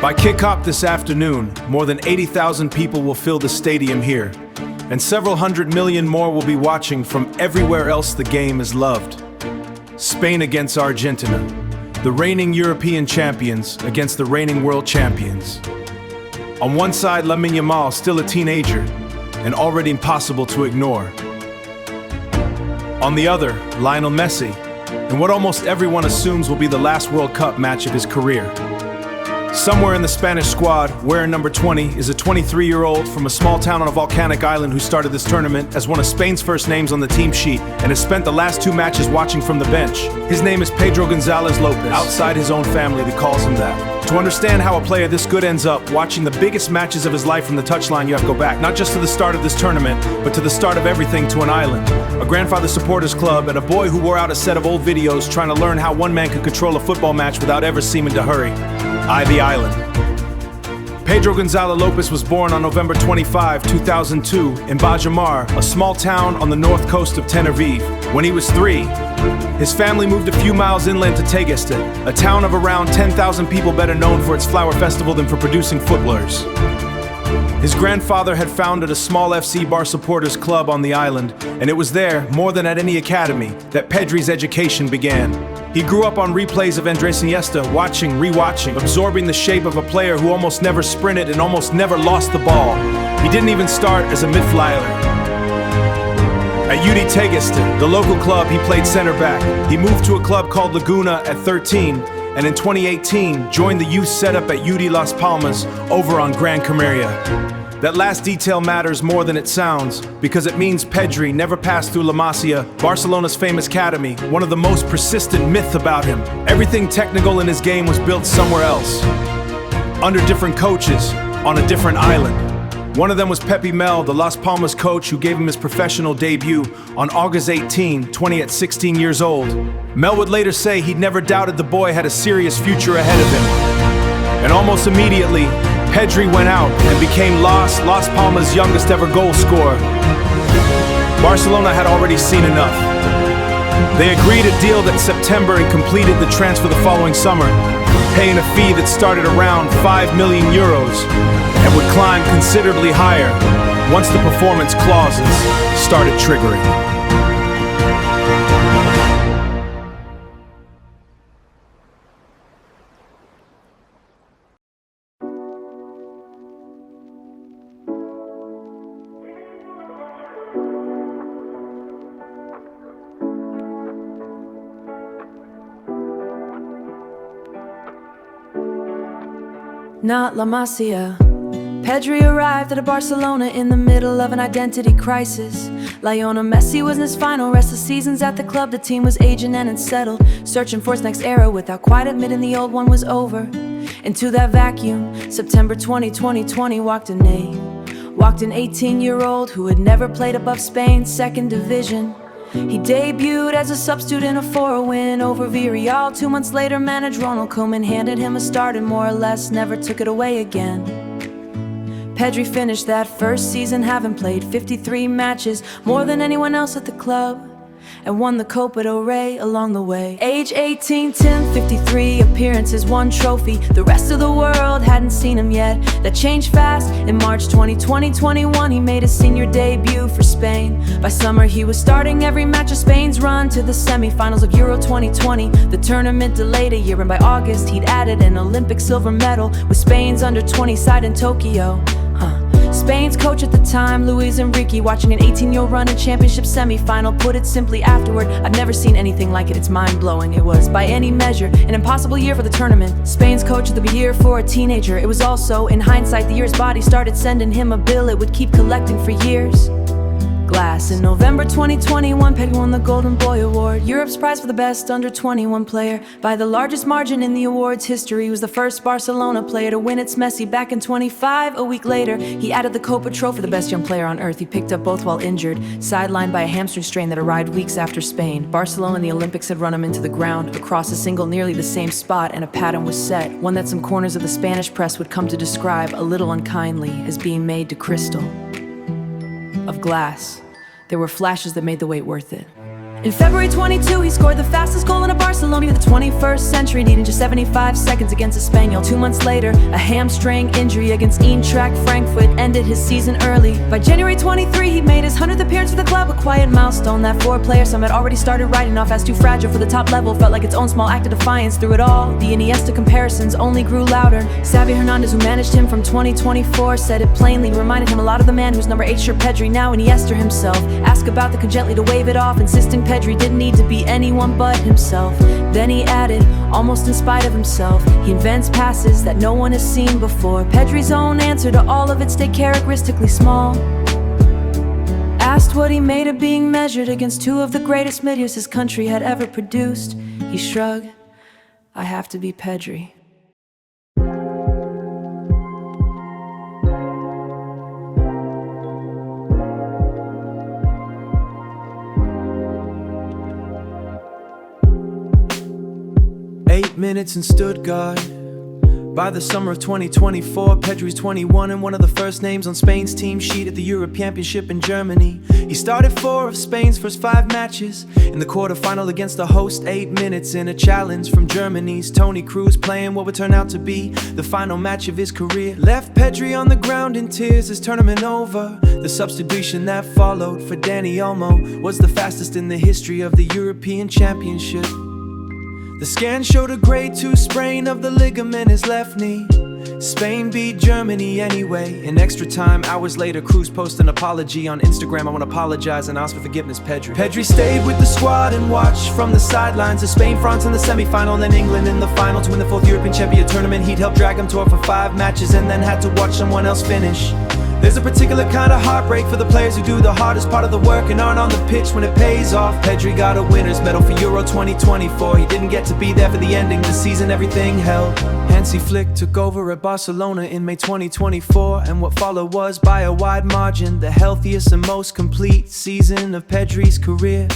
By kickoff this afternoon, more than 80,000 people will fill the stadium here, and several hundred million more will be watching from everywhere else the game is loved. Spain against Argentina, the reigning European champions against the reigning world champions. On one side, Lamine Yamal, still a teenager, and already impossible to ignore. On the other, Lionel Messi, in what almost everyone assumes will be the last World Cup match of his career. Somewhere in the Spanish squad, wearing number 20, is a 23-year-old from a small town on a volcanic island who started this tournament as one of Spain's first names on the team sheet and has spent the last 2 matches watching from the bench. His name is Pedro González Lopez. Outside his own family, they calls him that. To understand how a player this good ends up watching the biggest matches of his life from the touchline, you have to go back, not just to the start of this tournament, but to the start of everything to an island, a grandfather supporters club, and a boy who wore out a set of old videos trying to learn how one man could control a football match without ever seeming to hurry. The island. Pedro González Lopez was born on November 25, 2002 in Bajamar, a small town on the north coast of Tenerife. When he was 3, his family moved a few miles inland to Tegueste, a town of around 10,000 people better known for its flower festival than for producing footballers. His grandfather had founded a small FC Barcelona supporters club on the island, and it was there, more than at any academy, that Pedri's education began. He grew up on replays of Andrés Iniesta, watching, rewatching, absorbing the shape of a player who almost never sprinted and almost never lost the ball. He didn't even start as a midfielder. At UD Tegueste, the local club, he played center back. He moved to a club called Laguna at 13, and in 2018 joined the youth setup at UD Las Palmas over on Gran Canaria. That last detail matters more than it sounds, because it means Pedri never passed through La Masia, Barcelona's famous academy, one of the most persistent myths about him. Everything technical in his game was built somewhere else, under different coaches, on a different island. One of them was Pepe Mel, the Las Palmas coach who gave him his professional debut on August 18, 20 at 16 years old. Mel would later say he'd never doubted the boy had a serious future ahead of him. And almost immediately, Pedri went out and became Las Palmas' youngest ever goal scorer. Barcelona had already seen enough. They agreed a deal that September and completed the transfer the following summer, paying a fee that started around 5 million euros and would climb considerably higher once the performance clauses started triggering. Not La Masia. Pedri arrived at Barcelona in the middle of an identity crisis. Lionel Messi was in his final restless seasons at the club. The team was aging and unsettled, searching for its next era without quite admitting the old one was over. Into that vacuum, September 2020 walked an 18-year-old who had never played above Spain's second division. He debuted as a substitute in a 4-0 win over Villarreal. 2 months later, manager Ronald Koeman handed him a start and more or less never took it away again. Pedri finished that first season having played 53 matches, more than anyone else at the club, and won the Copa del Rey along the way. Age 18, 10, 53 appearances, 1 trophy. The rest of the world hadn't seen him yet. That changed fast. In March 2021, he made his senior debut for Spain. By summer, he was starting every match of Spain's run to the semi-finals of Euro 2020. The tournament delayed a year, and by August, he'd added an Olympic silver medal with Spain's under-20 side in Tokyo. Spain's coach at the time, Luis Enrique, watching an 18-year run in championship semi-final, put it simply afterward, "I've never seen anything like it, it's mind-blowing." It was, by any measure, an impossible year for the tournament. Spain's coach of the year for a teenager. It was also, in hindsight, the year his body started sending him a bill it would keep collecting for years. Glass. In November 2021, Pedri won the Golden Boy Award, Europe's prize for the best under-21 player. By the largest margin in the award's history, he was the first Barcelona player to win its Messi back in 25. A week later, he added the Copa Trophy, the best young player on earth. He picked up both while injured, sidelined by a hamstring strain that arrived weeks after Spain. Barcelona and the Olympics had run him into the ground, across a single nearly the same spot, and a pattern was set, one that some corners of the Spanish press would come to describe, a little unkindly, as being made to crystal. Of glass. There were flashes that made the wait worth it. In February 22, he scored the fastest goal in a Barcelona of the 21st century, needing just 75 seconds against Espanyol. 2 months later, a hamstring injury against Eintracht Frankfurt ended his season early. By January 23, he made his 100th appearance for the club, a quiet milestone that four-player some had already started writing off as too fragile for the top level. Felt like its own small act of defiance through it all. The Iniesta comparisons only grew louder. Xavi Hernandez, who managed him from 2024, said it plainly, reminded him a lot of the man whose number 8 shirt Pedri, now Iniesta himself. Ask about the could gently to wave it off, insisting Pedri didn't need to be anyone but himself. Then he added, almost in spite of himself, he invents passes that no one has seen before. Pedri's own answer to all of it stayed characteristically small. Asked what he made of being measured against two of the greatest midfielders his country had ever produced, he shrugged, I have to be Pedri. Minutes in Stuttgart. By the summer of 2024, Pedri's 21 and one of the first names on Spain's team sheet at the Europe Championship in Germany. He started 4 of Spain's first 5 matches. In the quarterfinal against the host, 8 minutes in a challenge from Germany's Toni Kroos, playing what would turn out to be the final match of his career. Left Pedri on the ground in tears as tournament over. The substitution that followed for Dani Olmo was the fastest in the history of the European Championship. The scan showed a grade 2 sprain of the ligament in his left knee. Spain beat Germany anyway. In extra time, hours later, Kroos posted an apology on Instagram. I want to apologize and ask for forgiveness, Pedri. Pedri stayed with the squad and watched from the sidelines of Spain, France in the semi-final, and then England in the final to win the 4th European Champion tournament. He'd helped drag him to it for 5 matches and then had to watch someone else finish. There's a particular kind of heartbreak for the players who do the hardest part of the work and aren't on the pitch when it pays off. Pedri got a winner's medal for Euro 2024. He didn't get to be there for the ending, the season everything held. Hansi Flick took over at Barcelona in May 2024, and what followed was, by a wide margin, the healthiest and most complete season of Pedri's career.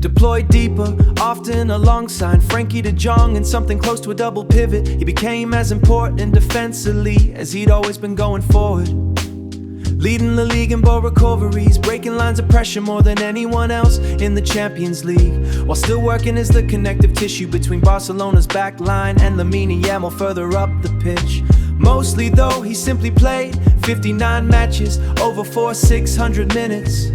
Deployed deeper, often alongside Frankie de Jong in something close to a double pivot, he became as important defensively as he'd always been going forward. Leading the league in ball recoveries, breaking lines of pressure more than anyone else in the Champions League, while still working as the connective tissue between Barcelona's back line and Lamine Yamal further up the pitch. Mostly though, he simply played 59 matches over 600 minutes.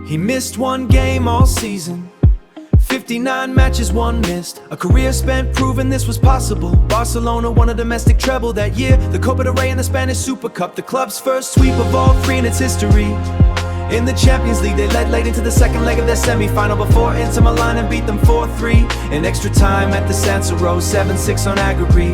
He missed 1 game all season, 59 matches, 1 missed. A career spent proving this was possible. Barcelona won a domestic treble that year, the Copa del Rey and the Spanish Super Cup, the club's first sweep of all 3 in its history. In the Champions League, they led late into the second leg of their semi-final before Inter Milan and beat them 4-3. In extra time at the San Siro, 7-6 on Agri.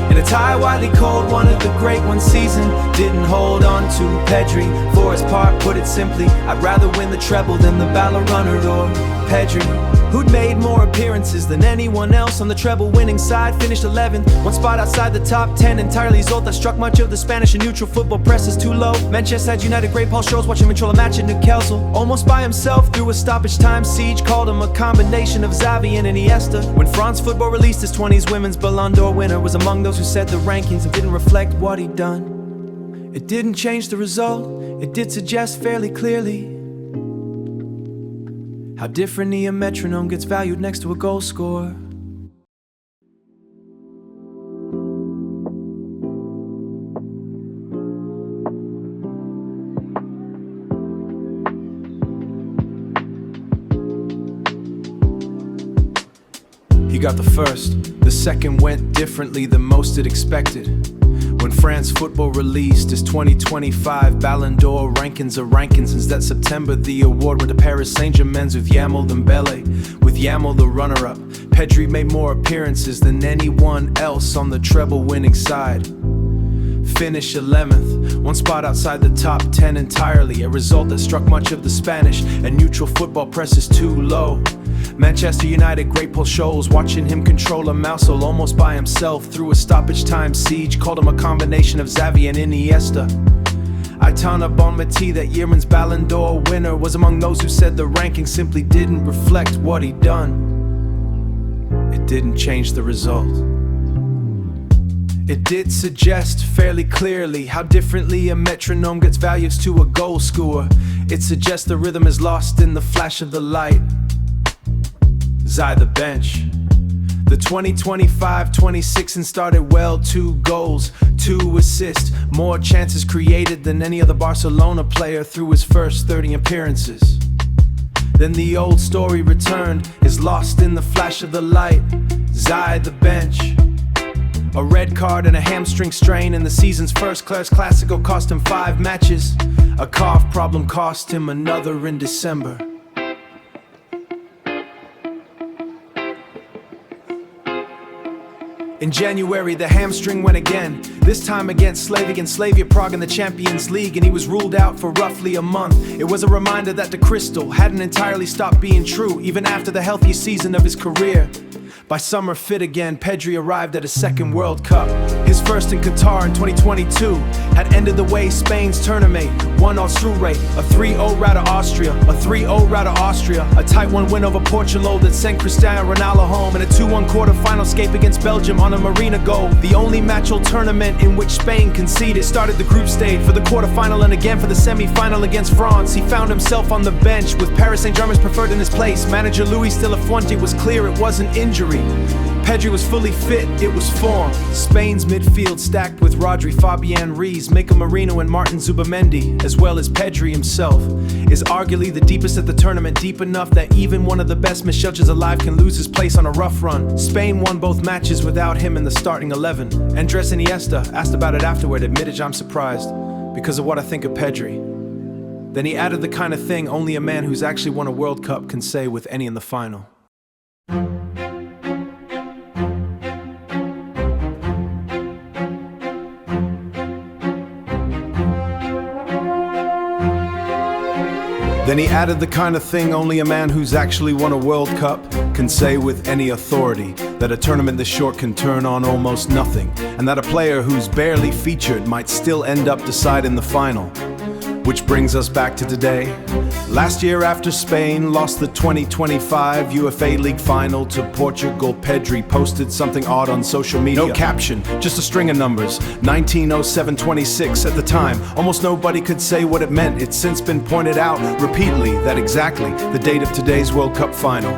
In a tie widely called one of the great ones season, didn't hold on to Pedri. For his part, put it simply, I'd rather win the treble than the Ballon runner or Pedri, who'd made more appearances than anyone else on the treble winning side, finished 11th, 1 spot outside the top 10, entirely result that struck much of the Spanish and neutral football press as too low. Manchester United great Paul Scholes watching him control a match at Newcastle, almost by himself through a stoppage time siege, called him a combination of Xavi and Iniesta. When France football released his 20s women's Ballon d'Or winner, was among those who said the rankings and didn't reflect what he'd done. It didn't change the result, it did suggest fairly clearly how differently a metronome gets valued next to a goal scorer. He got the first, the second went differently than most had expected. When France football released his 2025 Ballon d'Or rankings of rankings, since that September the award went to Paris Saint-Germain's with Yamal Dembele, with Yamal the runner-up. Pedri made more appearances than anyone else on the treble winning side. Finished 11th, 1 spot outside the top 10 entirely, a result that struck much of the Spanish and neutral football presses too low. Manchester United great Paul Scholes watching him control a mousehole almost by himself through a stoppage time siege, called him a combination of Xavi and Iniesta. Aitana Bonmati, that year's Ballon d'Or winner, was among those who said the ranking simply didn't reflect what he'd done. It didn't change the result. It did suggest fairly clearly how differently a metronome gets values to a goal scorer. It suggests the rhythm is lost in the flash of the light. Zai the bench. The 2025-26 and started well, 2 goals, 2 assists, more chances created than any other Barcelona player through his first 30 appearances. Then the old story returned, is lost in the flash of the light. Zai the bench. A red card and a hamstring strain in the season's first class Classico cost him 5 matches. A cough problem cost him another in December. In January, the hamstring went again, this time against Slavia Prague in the Champions League, and he was ruled out for roughly a month. It was a reminder that the crystal hadn't entirely stopped being true, even after the healthiest season of his career. By summer fit again, Pedri arrived at his second World Cup. His first in Qatar in 2022 had ended the way Spain's tournament. 1-0 through rate, a 3-0 rout of Austria, a 3-0 rout of Austria, a tight 1 win over Portugal that sent Cristiano Ronaldo home, and a 2-1 quarter-final escape against Belgium on a Marina goal. The only match-all tournament in which Spain conceded. Started the group stage for the quarter-final and again for the semi-final against France. He found himself on the bench with Paris Saint-Germain's preferred in his place. Manager Luis de la Fuente was clear it wasn't injury. Pedri was fully fit, it was form. Spain's midfield stacked with Rodri, Fabian Ruiz, Mikel Merino and Martin Zubamendi, as well as Pedri himself, is arguably the deepest at the tournament, deep enough that even one of the best misjudges alive can lose his place on a rough run. Spain won both matches without him in the starting 11. Andres Iniesta asked about it afterward, admitted, "I'm surprised because of what I think of Pedri." Then he added the kind of thing only a man who's actually won a World Cup can say with any in the final. Then he added the kind of thing only a man who's actually won a World Cup can say with any authority, that a tournament this short can turn on almost nothing, and that a player who's barely featured might still end up deciding the final. Which brings us back to today. Last year after Spain lost the 2025 UFA League final to Portugal, Pedri posted something odd on social media. No caption, just a string of numbers, 1907-26 at the time. Almost nobody could say what it meant. It's since been pointed out repeatedly that exactly the date of today's World Cup final.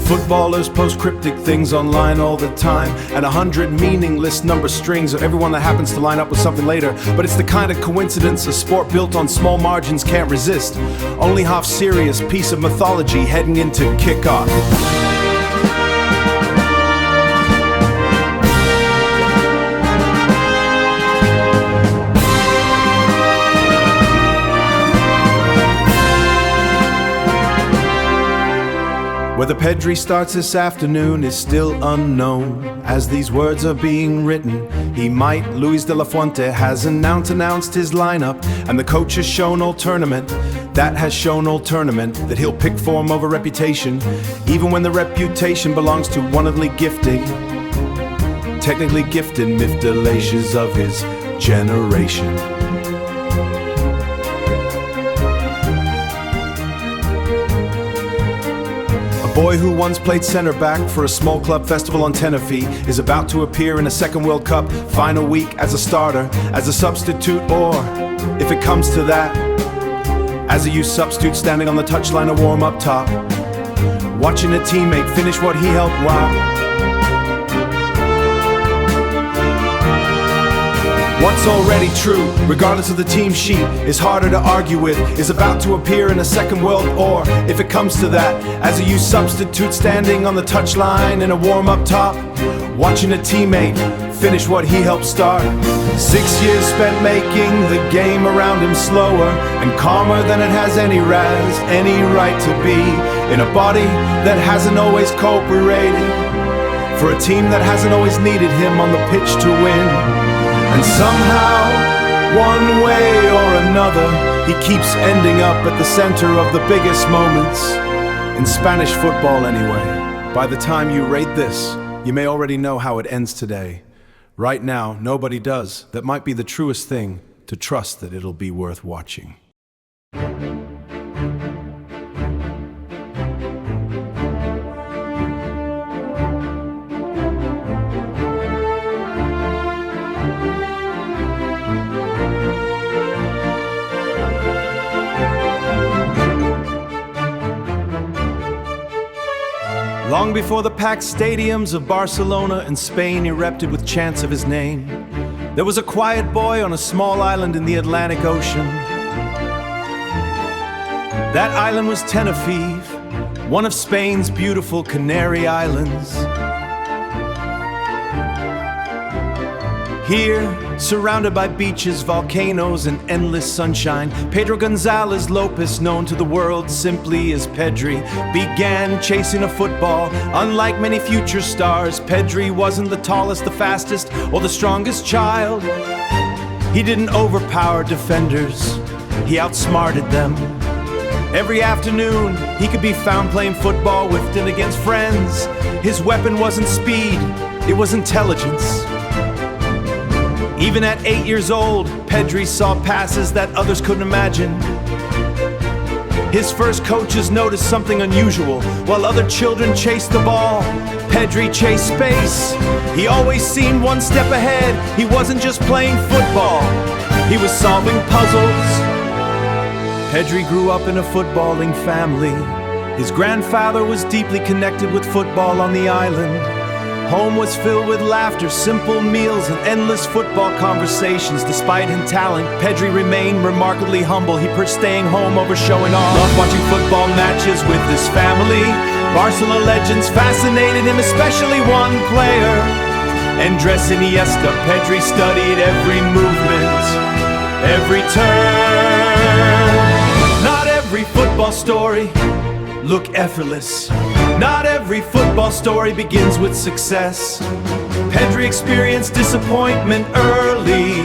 Footballers post cryptic things online all the time, and 100 meaningless number strings of everyone that happens to line up with something later. But it's the kind of coincidence a sport built on small margins can't resist. Only half serious piece of mythology heading into kickoff. Whether Pedri starts this afternoon is still unknown. As these words are being written, he might. Luis de la Fuente has announced his lineup, and the coach has shown all tournament, that he'll pick form over reputation, even when the reputation belongs to one of the technically gifted midfielders of his generation. A boy who once played center back for a small club festival on Tenerife is about to appear in a second World Cup final week as a starter, as a substitute, or, if it comes to that, as a youth substitute standing on the touchline to warm up top, watching a teammate finish what he helped wow. What's already true, regardless of the team sheet, is harder to argue with, is about to appear in a second world, or, if it comes to that, as a youth substitute standing on the touchline in a warm-up top, watching a teammate finish what he helped start. 6 years spent making the game around him slower and calmer than it has any right to be, in a body that hasn't always cooperated, for a team that hasn't always needed him on the pitch to win. And somehow, one way or another, he keeps ending up at the center of the biggest moments, in Spanish football anyway. By the time you rate this, you may already know how it ends today. Right now, nobody does. That might be the truest thing, to trust that it'll be worth watching. Long before the packed stadiums of Barcelona and Spain erupted with chants of his name, there was a quiet boy on a small island in the Atlantic Ocean. That island was Tenerife, one of Spain's beautiful Canary Islands. Here, surrounded by beaches, volcanoes, and endless sunshine, Pedro Gonzalez Lopez, known to the world simply as Pedri, began chasing a football. Unlike many future stars, Pedri wasn't the tallest, the fastest, or the strongest child. He didn't overpower defenders, he outsmarted them. Every afternoon, he could be found playing football with and against friends. His weapon wasn't speed, it was intelligence. Even at 8 years old, Pedri saw passes that others couldn't imagine. His first coaches noticed something unusual. While other children chased the ball, Pedri chased space. He always seemed one step ahead. He wasn't just playing football, he was solving puzzles. Pedri grew up in a footballing family. His grandfather was deeply connected with football on the island. Home was filled with laughter, simple meals, and endless football conversations. Despite his talent, Pedri remained remarkably humble. He preferred staying home over showing off. Loved watching football matches with his family. Barcelona legends fascinated him, especially one player, Andres Iniesta. Pedri studied every movement, every turn. Not every football story look effortless. Not every football story begins with success. Pedri experienced disappointment early.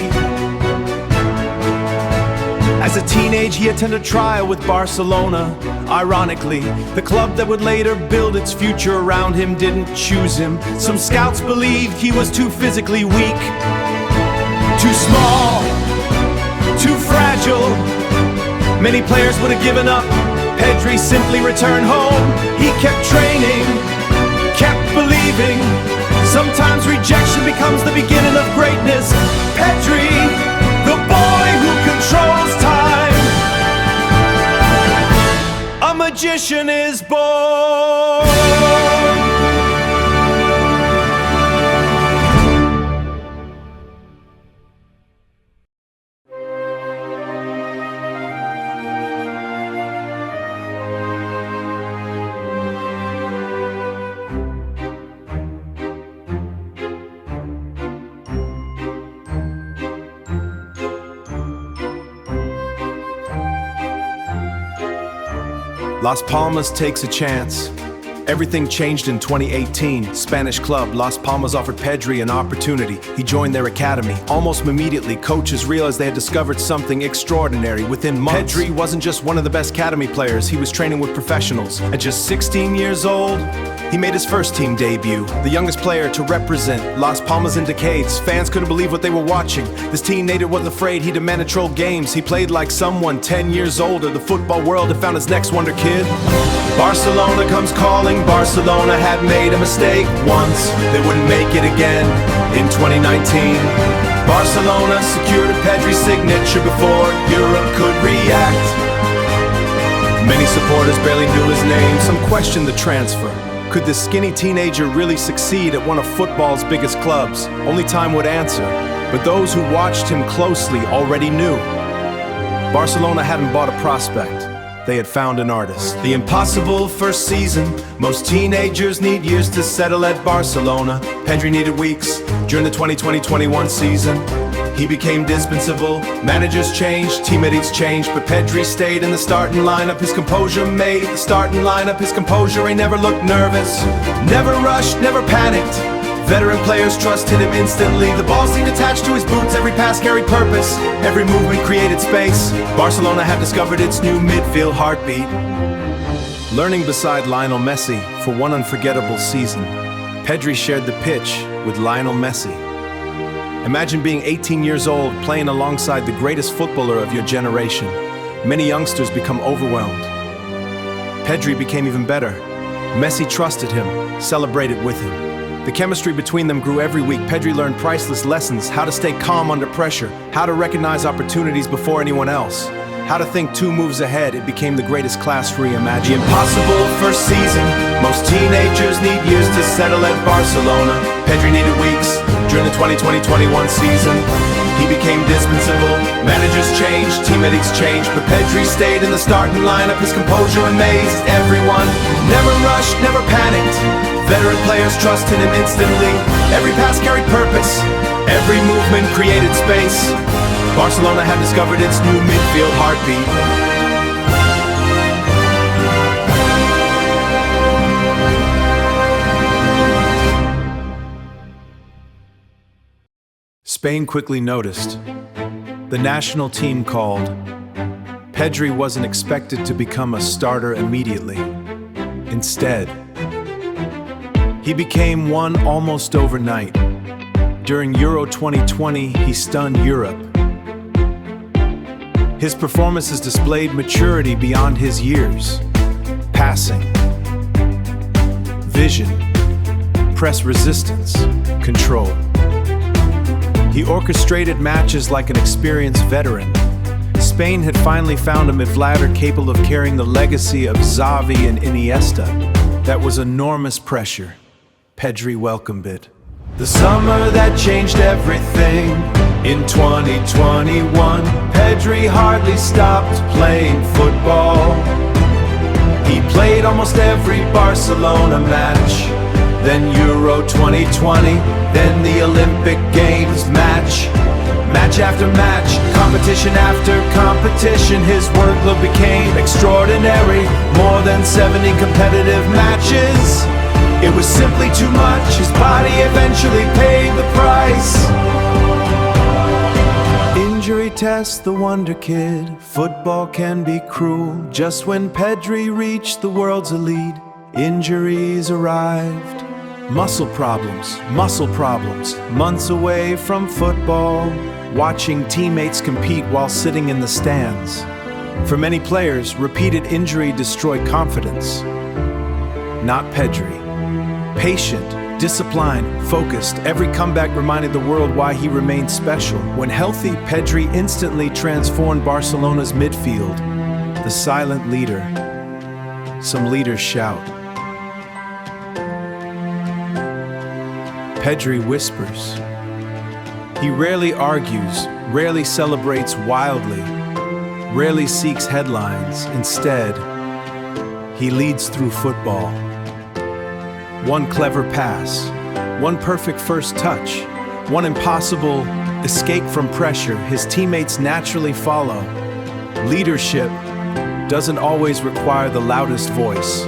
As a teenager, he attended a trial with Barcelona. Ironically, the club that would later build its future around him didn't choose him. Some scouts believed he was too physically weak, too small, too fragile. Many players would have given up. Pedri simply returned home. He kept training, kept believing. Sometimes rejection becomes the beginning of greatness. Pedri, the boy who controls time. A magician is born. Las Palmas takes a chance. Everything changed in 2018. Spanish club Las Palmas offered Pedri an opportunity. He joined their academy. Almost immediately, coaches realized they had discovered something extraordinary within months. Pedri wasn't just one of the best academy players, he was training with professionals. At just 16 years old, he made his first team debut. The youngest player to represent Las Palmas in decades. Fans couldn't believe what they were watching. This teenager wasn't afraid, he demanded troll games. He played like someone 10 years older. The football world had found its next wonder kid. Barcelona comes calling. Barcelona had made a mistake once. They wouldn't make it again in 2019. Barcelona secured a Pedri signature before Europe could react. Many supporters barely knew his name. Some questioned the transfer. Could this skinny teenager really succeed at one of football's biggest clubs? Only time would answer. But those who watched him closely already knew. Barcelona hadn't bought a prospect. They had found an artist. The impossible first season. Most teenagers need years to settle at Barcelona. Pedri needed weeks during the 2020-21 season. He became dispensable. Managers changed, teammates changed, but Pedri stayed in the starting lineup. His composure made the starting lineup. His composure, he never looked nervous, never rushed, never panicked. Veteran players trusted him instantly. The ball seemed attached to his boots. Every pass carried purpose. Every movement created space. Barcelona had discovered its new midfield heartbeat. Learning beside Lionel Messi for one unforgettable season, Pedri shared the pitch with Lionel Messi. Imagine being 18 years old, playing alongside the greatest footballer of your generation. Many youngsters become overwhelmed. Pedri became even better. Messi trusted him, celebrated with him. The chemistry between them grew every week. Pedri learned priceless lessons: how to stay calm under pressure, how to recognize opportunities before anyone else, How to think 2 moves ahead, it became the greatest class reimagined. The impossible first season. Most teenagers need years to settle at Barcelona. Pedri needed weeks during the 2020-21 season. He became dispensable. Managers changed, teammates changed, but Pedri stayed in the starting lineup. His composure amazed everyone. Never rushed, never panicked. Veteran players trusted him instantly. Every pass carried purpose. Every movement created space. Barcelona had discovered its new midfield heartbeat. Spain quickly noticed. The national team called. Pedri wasn't expected to become a starter immediately. Instead, he became one almost overnight. During Euro 2020, he stunned Europe. His performances displayed maturity beyond his years. Passing, vision, press resistance, control. He orchestrated matches like an experienced veteran. Spain had finally found a midfielder capable of carrying the legacy of Xavi and Iniesta. That was enormous pressure. Pedri welcomed it. The summer that changed everything. In 2021, Pedri hardly stopped playing football. He played almost every Barcelona match. Then Euro 2020, then the Olympic Games match. Match after match, competition after competition, his workload became extraordinary. More than 70 competitive matches. It was simply too much. His body eventually paid the price. Injury test, the wonder kid. Football can be cruel. Just when Pedri reached the world's elite, injuries arrived. Muscle problems, months away from football, watching teammates compete while sitting in the stands. For many players, repeated injury destroyed confidence. Not Pedri. Patient, disciplined, focused, every comeback reminded the world why he remained special. When healthy, Pedri instantly transformed Barcelona's midfield. The silent leader. Some leaders shout. Pedri whispers. He rarely argues, rarely celebrates wildly, rarely seeks headlines. Instead, he leads through football. One clever pass, one perfect first touch, one impossible escape from pressure, his teammates naturally follow. Leadership doesn't always require the loudest voice.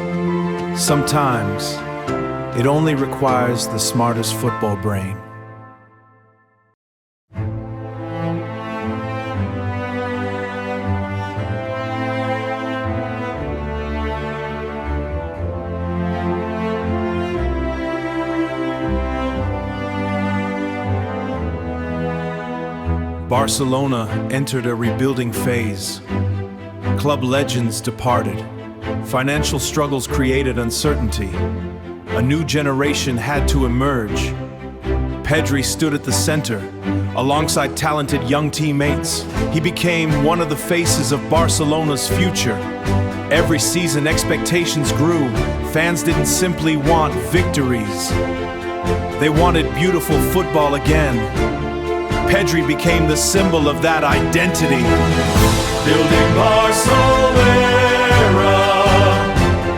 Sometimes, it only requires the smartest football brain. Barcelona entered a rebuilding phase. Club legends departed. Financial struggles created uncertainty. A new generation had to emerge. Pedri stood at the center, alongside talented young teammates. He became one of the faces of Barcelona's future. Every season, expectations grew. Fans didn't simply want victories. They wanted beautiful football again. Pedri became the symbol of that identity. Building Barcelona,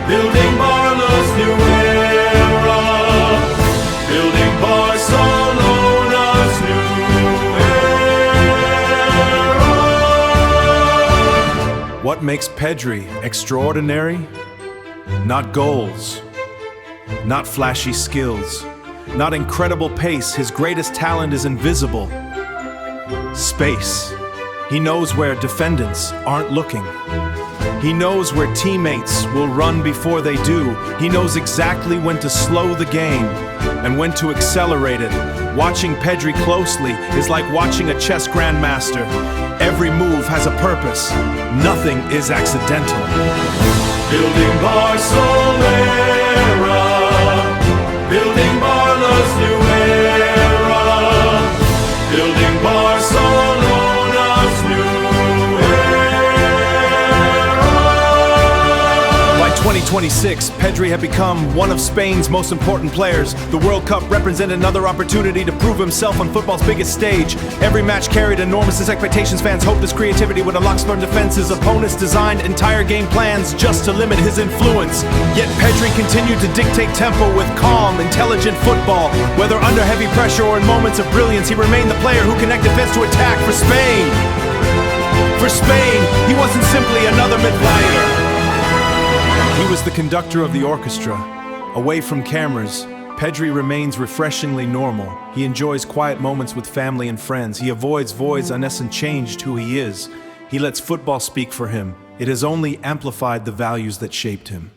building Barlo's new era, building Barcelona's new era. What makes Pedri extraordinary? Not goals, not flashy skills, not incredible pace. His greatest talent is invisible. Space. He knows where defendants aren't looking. He knows where teammates will run before they do. He knows exactly when to slow the game and when to accelerate it. Watching Pedri closely is like watching a chess grandmaster. Every move has a purpose. Nothing is accidental. Building Barcelona, building Barlo's new era, building Barcelona's new era. 2026, Pedri had become one of Spain's most important players. The World Cup represented another opportunity to prove himself on football's biggest stage. Every match carried enormous expectations. Fans hoped his creativity would unlock smart defenses. Opponents designed entire game plans just to limit his influence. Yet Pedri continued to dictate tempo with calm, intelligent football. Whether under heavy pressure or in moments of brilliance, he remained the player who connected defense to attack for Spain. For Spain, he wasn't simply another midfielder. He was the conductor of the orchestra. Away from cameras, Pedri remains refreshingly normal. He enjoys quiet moments with family and friends. He avoids voids and hasn't changed who he is. He lets football speak for him. It has only amplified the values that shaped him.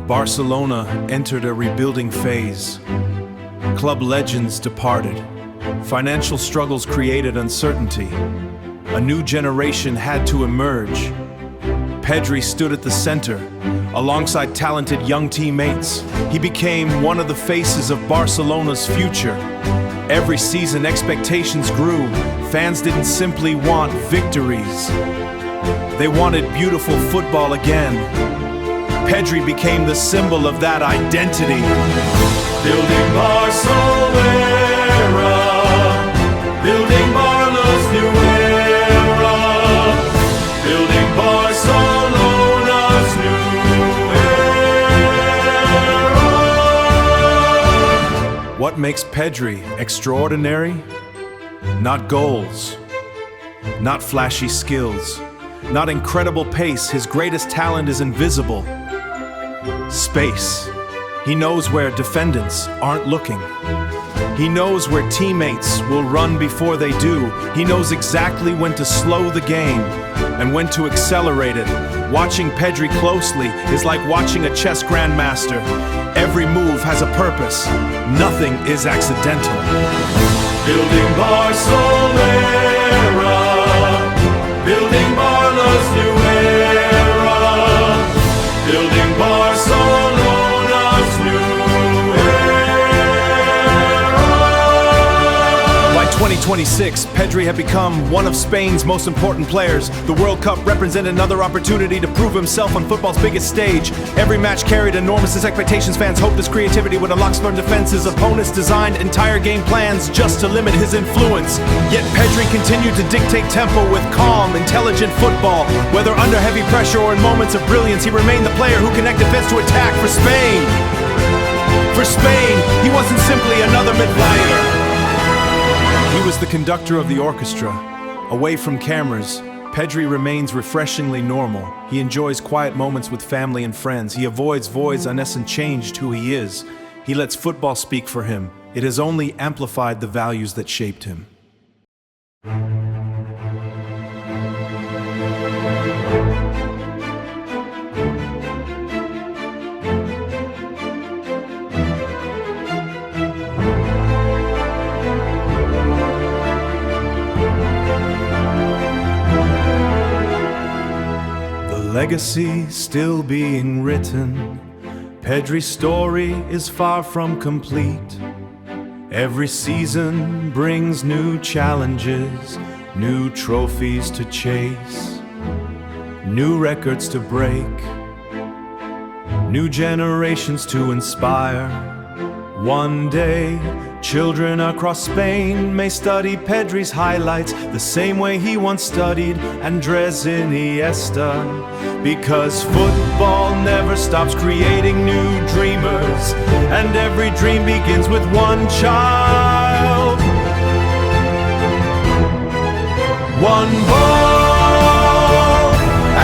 Barcelona entered a rebuilding phase. Club legends departed. Financial struggles created uncertainty. A new generation had to emerge. Pedri stood at the center, alongside talented young teammates. He became one of the faces of Barcelona's future. Every season, expectations grew. Fans didn't simply want victories. They wanted beautiful football again. Pedri became the symbol of that identity. Building Barcelona, building Barlo's new era, building Barcelona's new era. What makes Pedri extraordinary? Not goals, not flashy skills, not incredible pace. His greatest talent is invisible. Space. He knows where defendants aren't looking. He knows where teammates will run before they do. He knows exactly when to slow the game and when to accelerate it. Watching Pedri closely is like watching a chess grandmaster. Every move has a purpose. Nothing is accidental. Building Barcelona, building Barlo's new era, building Barcelona's new era. By 2026, Pedri had become one of Spain's most important players. The World Cup represented another opportunity to prove himself on football's biggest stage. Every match carried enormous expectations. Fans hoped his creativity would unlock smart defenses. Opponents designed entire game plans just to limit his influence. Yet Pedri continued to dictate tempo with calm, intelligent football. Whether under heavy pressure or in moments of brilliance, he remained the player who connected defense to attack for Spain. For Spain, he wasn't simply another midfielder. He was the conductor of the orchestra. Away from cameras, Pedri remains refreshingly normal. He enjoys quiet moments with family and friends. He avoids voids and hasn't changed who he is. He lets football speak for him. It has only amplified the values that shaped him. Legacy still being written. Pedri's story is far from complete. Every season brings new challenges, new trophies to chase, new records to break, new generations to inspire. One day, children across Spain may study Pedri's highlights the same way he once studied Andres Iniesta. Because football never stops creating new dreamers, and every dream begins with one child. One ball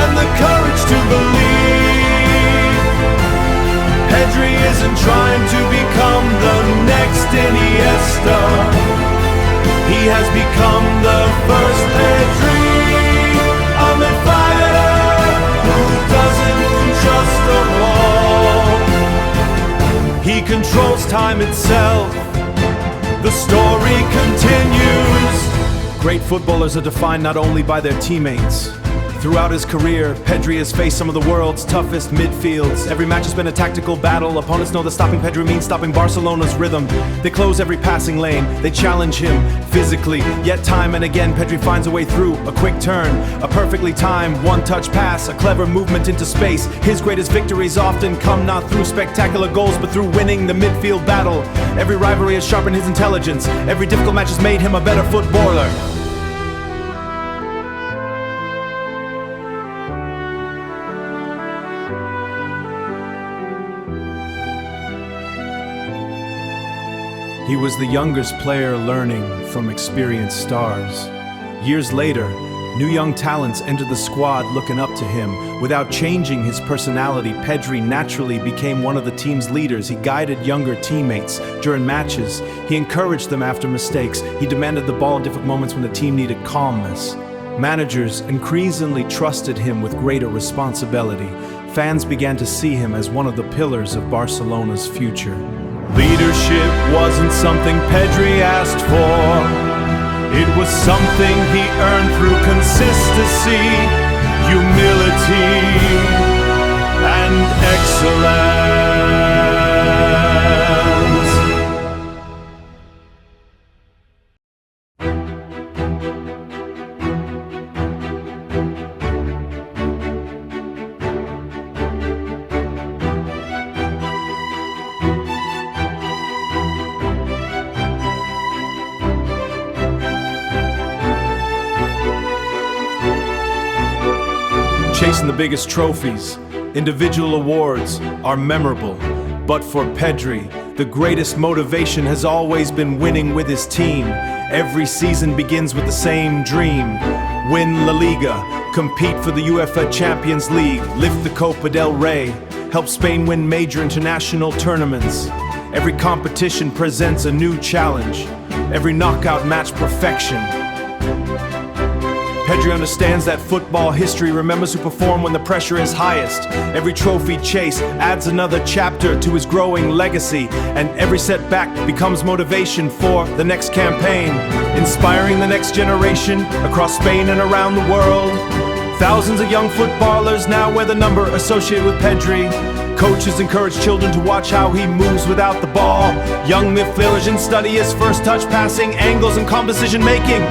and the courage to believe. Pedri isn't trying to become the next Iniesta. He has become the first Pedri, a midfielder who doesn't just a wall. He controls time itself. The story continues. Great footballers are defined not only by their teammates. Throughout his career, Pedri has faced some of the world's toughest midfields. Every match has been a tactical battle. Opponents know that stopping Pedri means stopping Barcelona's rhythm. They close every passing lane, they challenge him physically. Yet time and again, Pedri finds a way through. A quick turn, a perfectly timed one-touch pass, a clever movement into space. His greatest victories often come not through spectacular goals, but through winning the midfield battle. Every rivalry has sharpened his intelligence. Every difficult match has made him a better footballer. He was the youngest player learning from experienced stars. Years later, new young talents entered the squad looking up to him. Without changing his personality, Pedri naturally became one of the team's leaders. He guided younger teammates during matches. He encouraged them after mistakes. He demanded the ball in difficult moments when the team needed calmness. Managers increasingly trusted him with greater responsibility. Fans began to see him as one of the pillars of Barcelona's future. Leadership wasn't something Pedri asked for. It was something he earned through consistency, humility, and excellence. Chasing the biggest trophies, individual awards are memorable. But for Pedri, the greatest motivation has always been winning with his team. Every season begins with the same dream. Win La Liga, compete for the UEFA Champions League, lift the Copa del Rey, help Spain win major international tournaments. Every competition presents a new challenge, every knockout match perfection. Pedri understands that football history remembers who perform when the pressure is highest. Every trophy chase adds another chapter to his growing legacy, and every setback becomes motivation for the next campaign, inspiring the next generation across Spain and around the world. Thousands of young footballers now wear the number associated with Pedri. Coaches encourage children to watch how he moves without the ball. Young midfielders study his first touch, passing, angles, and composition making.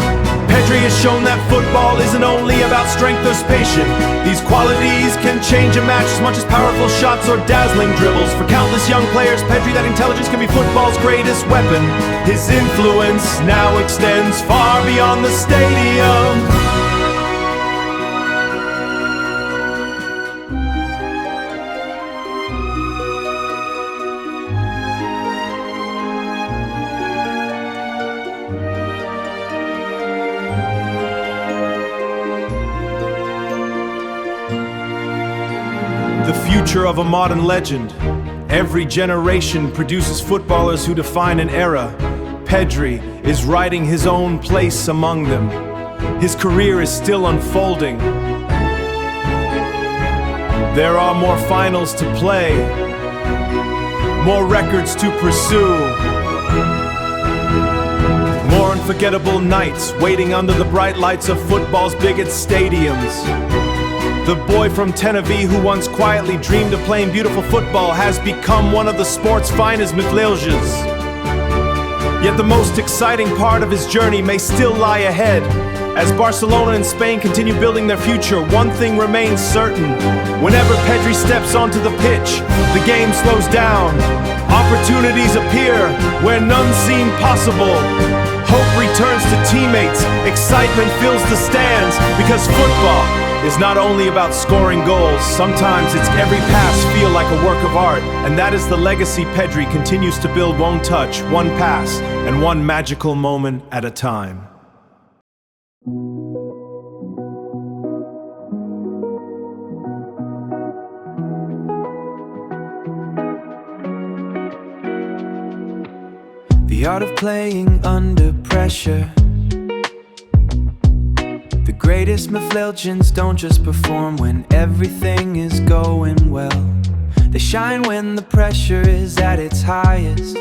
Pedri has shown that football isn't only about strength or patience. These qualities can change a match as much as powerful shots or dazzling dribbles. For countless young players, Pedri, that intelligence can be football's greatest weapon. His influence now extends far beyond the stadium. The future of a modern legend. Every generation produces footballers who define an era. Pedri is writing his own place among them. His career is still unfolding. There are more finals to play, more records to pursue, more unforgettable nights waiting under the bright lights of football's biggest stadiums. The boy from Tenerife who once quietly dreamed of playing beautiful football has become one of the sport's finest midfielders. Yet the most exciting part of his journey may still lie ahead. As Barcelona and Spain continue building their future, one thing remains certain. Whenever Pedri steps onto the pitch, the game slows down. Opportunities appear where none seem possible. Hope returns to teammates, excitement fills the stands, because football is not only about scoring goals. Sometimes it's every pass feel like a work of art, and that is the legacy Pedri continues to build, one touch, one pass, and one magical moment at a time. The art of playing under pressure. The greatest midfielders don't just perform when everything is going well. They shine when the pressure is at its highest.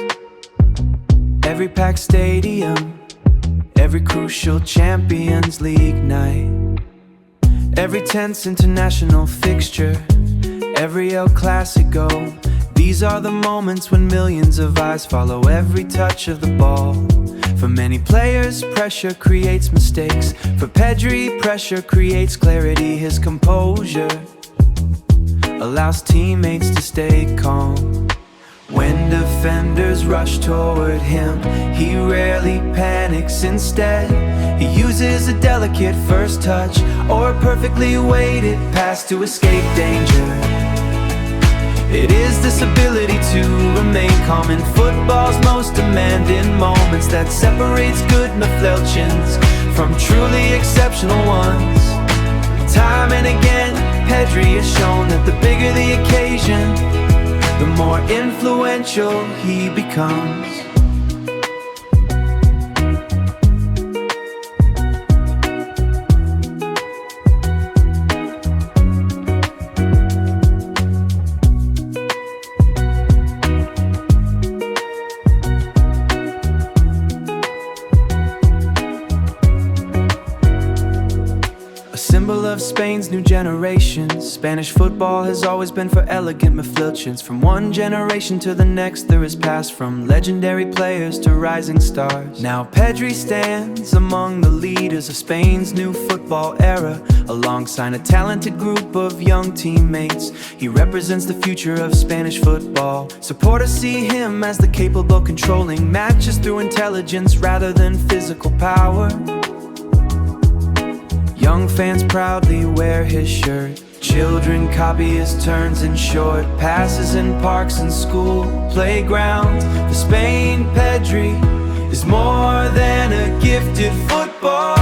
Every packed stadium, every crucial Champions League night, Every tense international fixture, every El Clasico. These are the moments when millions of eyes follow every touch of the ball. For many players, pressure creates mistakes. For Pedri, pressure creates clarity. His composure allows teammates to stay calm. When defenders rush toward him, he rarely panics. Instead, he uses a delicate first touch or a perfectly weighted pass to escape danger. It is this ability to remain calm in football's most demanding moments that separates good midfielders from truly exceptional ones. Time and again, Pedri has shown that the bigger the occasion, the more influential he becomes. Symbol of Spain's new generation, Spanish football has always been for elegant midfielders. From one generation to the next, there is passed from legendary players to rising stars. Now Pedri stands among the leaders of Spain's new football era, alongside a talented group of young teammates. He represents the future of Spanish football. Supporters see him as the capable controlling matches through intelligence rather than physical power. Young fans proudly wear his shirt. Children copy his turns and short passes in parks and school playgrounds. For Spain, Pedri is more than a gifted footballer.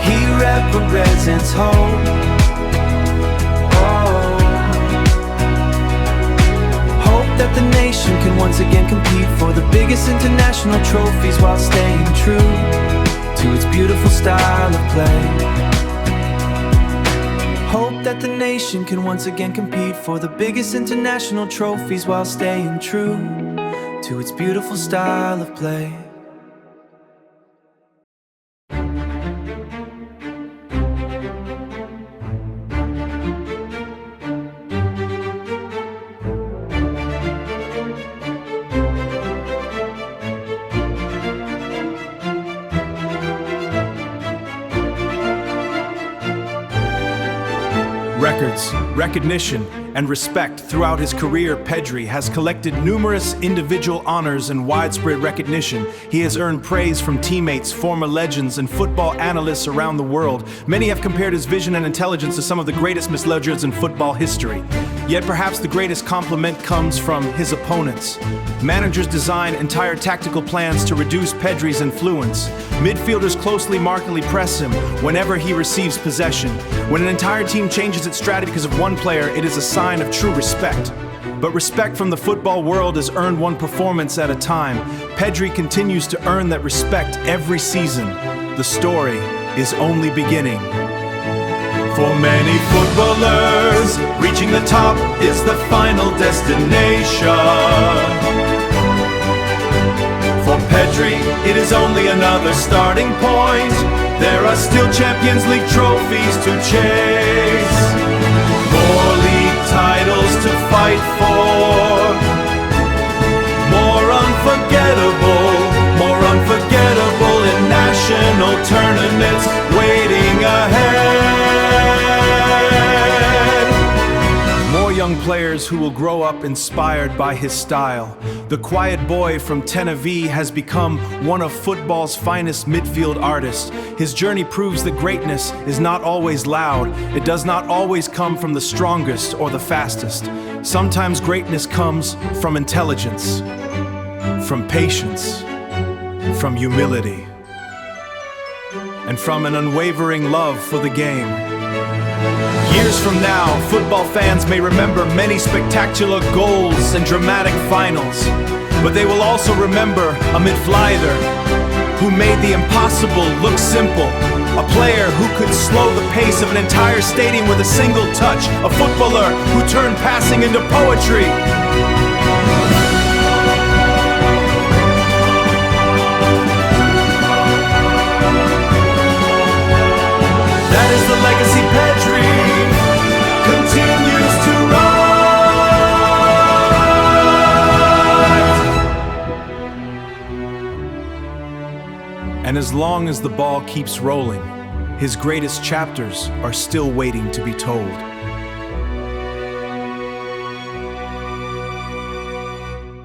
He represents hope. Hope that the nation can once again compete for the biggest international trophies while staying true to its beautiful style of play. Hope that the nation can once again compete for the biggest international trophies while staying true to its beautiful style of play. Records, recognition, and respect throughout his career, Pedri has collected numerous individual honors and widespread recognition. He has earned praise from teammates, former legends, and football analysts around the world. Many have compared his vision and intelligence to some of the greatest midfielders in football history. Yet perhaps the greatest compliment comes from his opponents. Managers design entire tactical plans to reduce Pedri's influence. Midfielders closely markedly press him whenever he receives possession. When an entire team changes its strategy because of one player, it is a sign of true respect. But respect from the football world is earned one performance at a time. Pedri continues to earn that respect every season. The story is only beginning. For many footballers, reaching the top is the final destination. For Pedri, it is only another starting point. There are still Champions League trophies to chase, more league titles to fight for, more unforgettable in national tournaments waiting ahead. More young players who will grow up inspired by his style. The quiet boy from Tenerife has become one of football's finest midfield artists. His journey proves that greatness is not always loud. It does not always come from the strongest or the fastest. Sometimes greatness comes from intelligence, from patience, from humility, and from an unwavering love for the game. Years from now, football fans may remember many spectacular goals and dramatic finals, but they will also remember a midfielder who made the impossible look simple, a player who could slow the pace of an entire stadium with a single touch, a footballer who turned passing into poetry. And as long as the ball keeps rolling, his greatest chapters are still waiting to be told.